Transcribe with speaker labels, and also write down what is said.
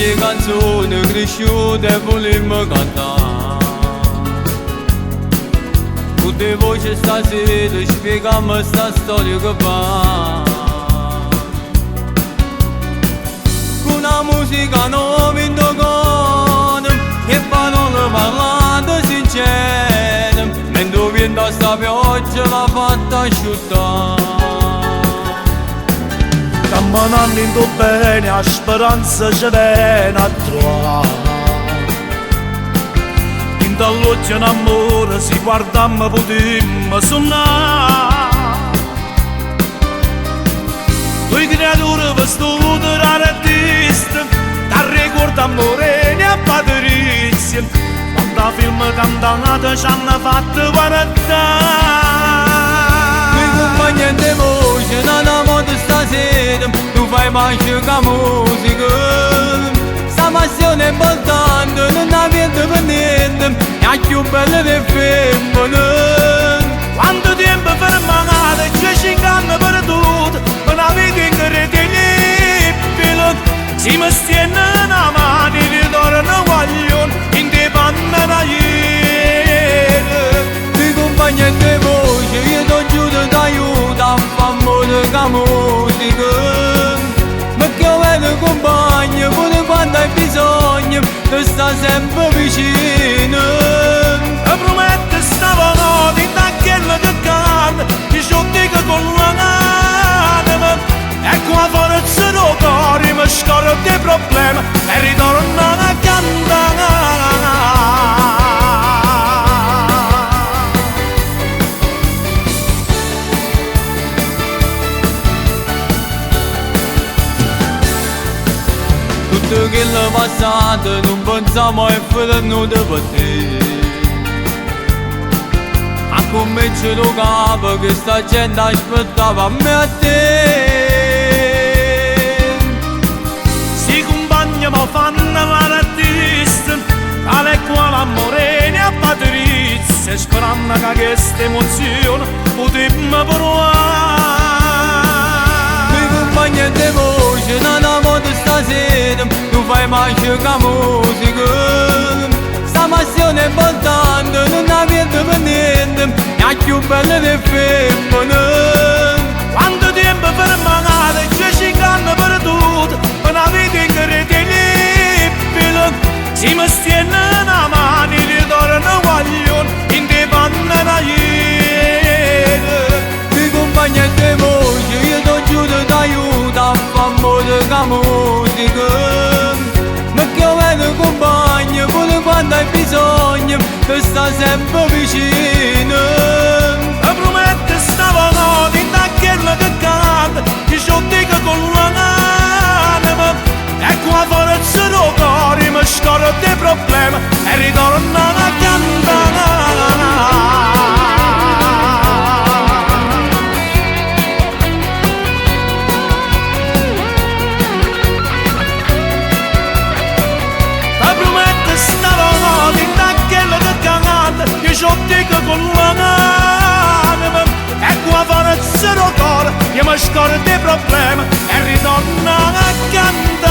Speaker 1: ogni canzone cresciuta e volemmo cantare. Tutte voci stasera spieghiamo sta storia che va. Con una musica nuova in tocone e parole parlate sincere, mentre viene sta pioggia l'ha fatta asciuttare.
Speaker 2: Camminando in tuo bene, a speranza ci viene a trovare. In dall'occhio un amore, si guardammo potemmo suonare. Due creature vestute d'artista, da ricordo amore e a patrizia. Quando film cantato ci hanno fatto guardare.
Speaker 1: Compagni di voce, nella moda stasera, tu fai mai la musica. Sta passione è importante, non avete per niente, è più bella del femmine.
Speaker 2: Quanto tempo fermato, ci cinganno per tutto, per una vita incredibile. Si mi stiene una mano, ritorno guaglione, in te panna da ieri.
Speaker 1: I compagni di voce, io ti giuro t'aiuto a fare la musica. Perché io vedo compagni, pure quando hai bisogno, ti sta sempre vicino.
Speaker 2: E prometto stanotte, in quella che canta, ti ci dico con l'anima. Ecco la forza del cuore, mi scorro dei problemi e ritorno a cantare.
Speaker 1: Tutto quello passato non pensiamo è venuto per te. A come ce lo capo che sta gente aspettava a me a te.
Speaker 2: Si compagni mi fanno l'artista, tale quale amore ne a patrizia, sperando che questa emozione potremmo provare.
Speaker 1: I compagni di voce, nella moda stasera, tu fai mai la musica. Sta passione è importante, non avete per niente, è più bella del femmine.
Speaker 2: Quanto tempo fermato, ci cinganno per tutto, per una vita incredibile. Si mi stiene una mano, ritorno guaglione, in te panna da ieri.
Speaker 1: I compagni di voce, io ti giuro t'aiuto a fare la musica. Perché io vedo compagni, pure quando hai bisogno, ti sta sempre vicino.
Speaker 2: E prometto stanotte, in quella che canta, ti ci dico con l'anima. Ecco la forza del cuore, mi scorro dei problemi e ritorno a cantare. Io ci dico con l'anima, ecco la forza del cuore, io mi scordo dei problemi e ritorno a cantare.